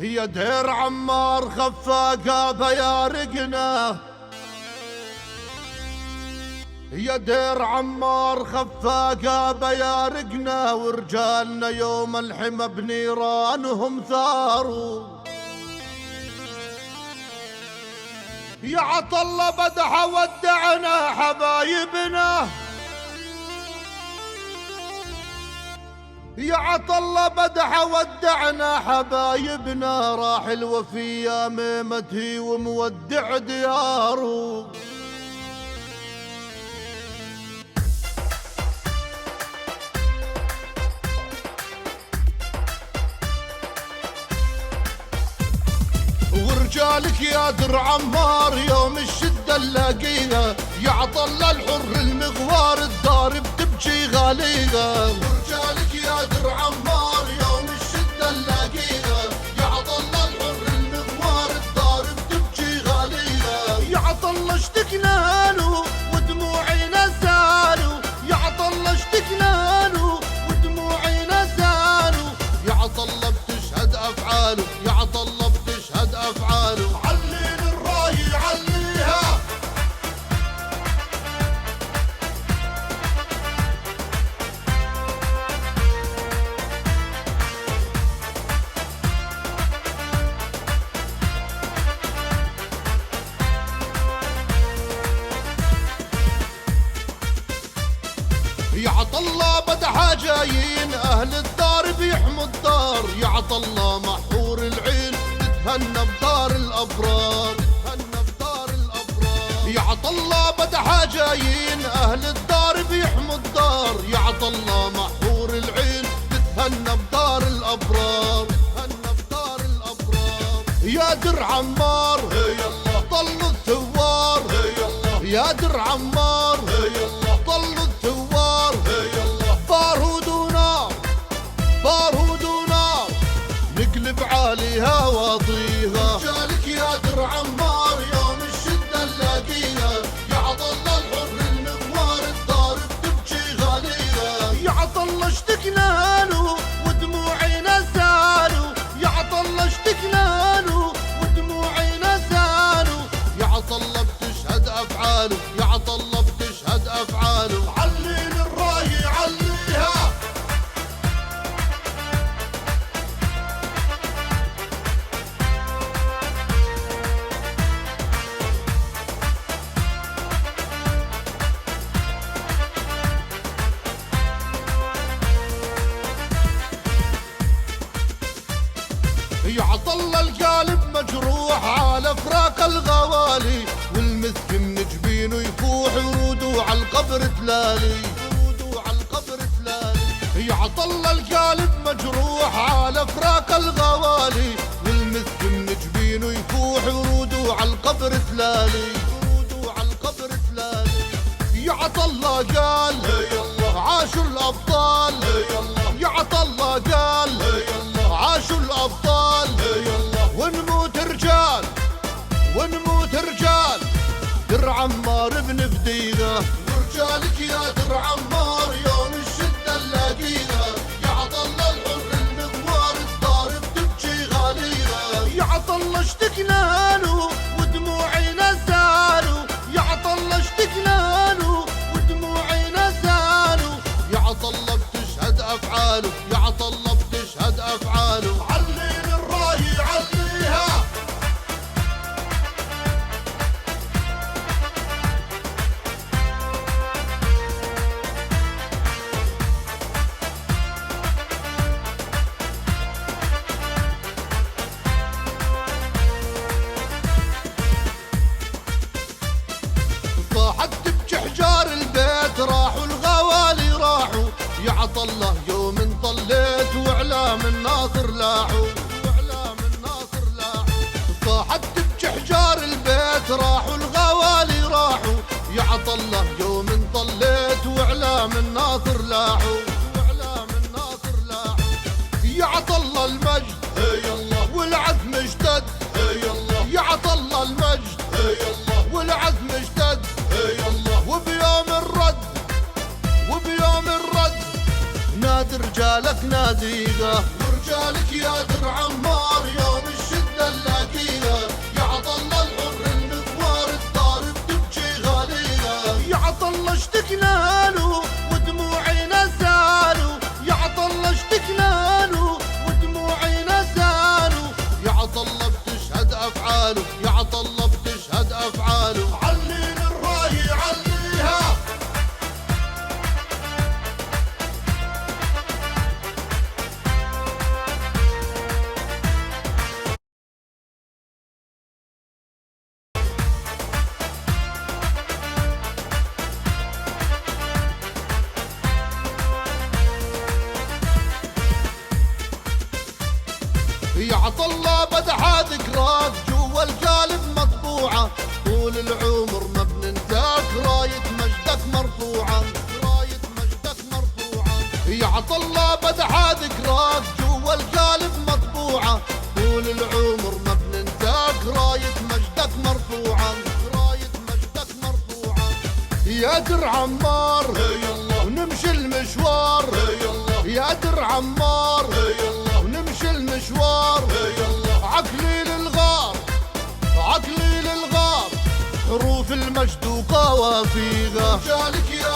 هي دير عمار خفاقة بيارقنا، هي دير عمار خفاقة بيارقنا، ورجالنا يوم الحمى بنيرانهم ثاروا. يا عطلة بدحة ودعنا حبايبنا، يا عطلة بدحة ودعنا حبايبنا، راح الوفية ميمتي ومودع دياره. ورجالك يا در عمار يوم الشدة نلاقيها، يا عطلة الحر المغوار الدار بتبكي غاليها. ورجالك يا در عمار يوم الشدة نلاقيها، يا عطلة الحر المغوار الدار بتبكي غاليها. يا عطلة اشتقنا له ودموعنا زالوا، يا عطلة اشتقنا له ودموعنا زالوا. يا عطلة بتشهد افعاله، يا عطلة بتشهد افعاله. علين الراي عليها، يا عطلة بدحة جايين اهل الدار بيحموا الدار. يا عطلة محور العين تتهنى بدار الابرار، تتهنى بدار الابرار. يا عطلة بدحة جايين اهل الدار بيحموا الدار. يا عطلة محور العين تتهنى بدار الابرار، تتهنى بدار الابرار. يا در عمار يلا طلوا الثوار، يا در عمار يلا طلوا الثوار. بارود ونار بارود ونار نقلب عاليها واطيها. رجالك يا در عمار يوم الشدة نلاقيها، يا عطلة الحر المغوار الدار بتبكي غاليها. يا عطلة اشتقنا له ودموعنا زالوا، يا عطلة اشتقنا له ودموعنا زالوا. يا عطلة بتشهد افعاله، يا عطلة بتشهد افعاله. علين الراي عليها، يا عطلة القالب مجروح على فراق الغوالي، والمسك من جبينه يفوح ورودو على القبر تلالي، ورودو على القبر تلالي. يا عطلة القالب مجروح على فراق الغوالي، والمسك من جبينه يفوح ورودو على القبر تلالي، ورودو على القبر تلالي. يا عطلة قال يلا عاشوا الابطال، يا عطلة قال يلا عاشوا الابطال. ونموت رجال ونموت رجال، در عمار بن فدينا. ورجالك يا در عمار يوم الشدة نلاقيها، يا عطلة الحر المغوار الدار بتبكي غاليها. يا عطلة اشتقنا له ودموعنا زالوا، يا عطلة اشتقنا له ودموعنا زالوا. يا عطلة بتشهد افعاله، يا عطلة بتشهد افعاله. علين الراي عليها، صاحت تبكي حجار البيت راحوا الغوالي راحوا. يا عطلة يوم انطليت واعلام الناصر لاحوا، واعلام الناصر لاحوا. صاحت تبكي حجار البيت راحوا الغوالي راحوا. يا عطلة يوم انطليت واعلام الناصر لاحوا، واعلام الناصر لاحوا. يا عطلة المجد يلا والعزم اشتد، يا عطلة المجد يلا والعزم اشتد. وبيوم الرد وبيوم الرد نادي رجالك ناديقه. ورجالك يا در عمار يوم عطله بدحى ذكراك جوا القالب مطبوعة، طول العمر ما بننساك راية مجدك مرفوعة، راية مجدك مرفوعة. يا عطله بدحى ذكراك جوا القالب مطبوعة، طول العمر ما بننساك راية مجدك مرفوعة، راية مجدك مرفوعة. يا در عمار ونمشي المشوار، يا در عمار ونمشي المشوار. عقلي للغار عقلي للغار، حروف المجد وقوافيها. رجالك يا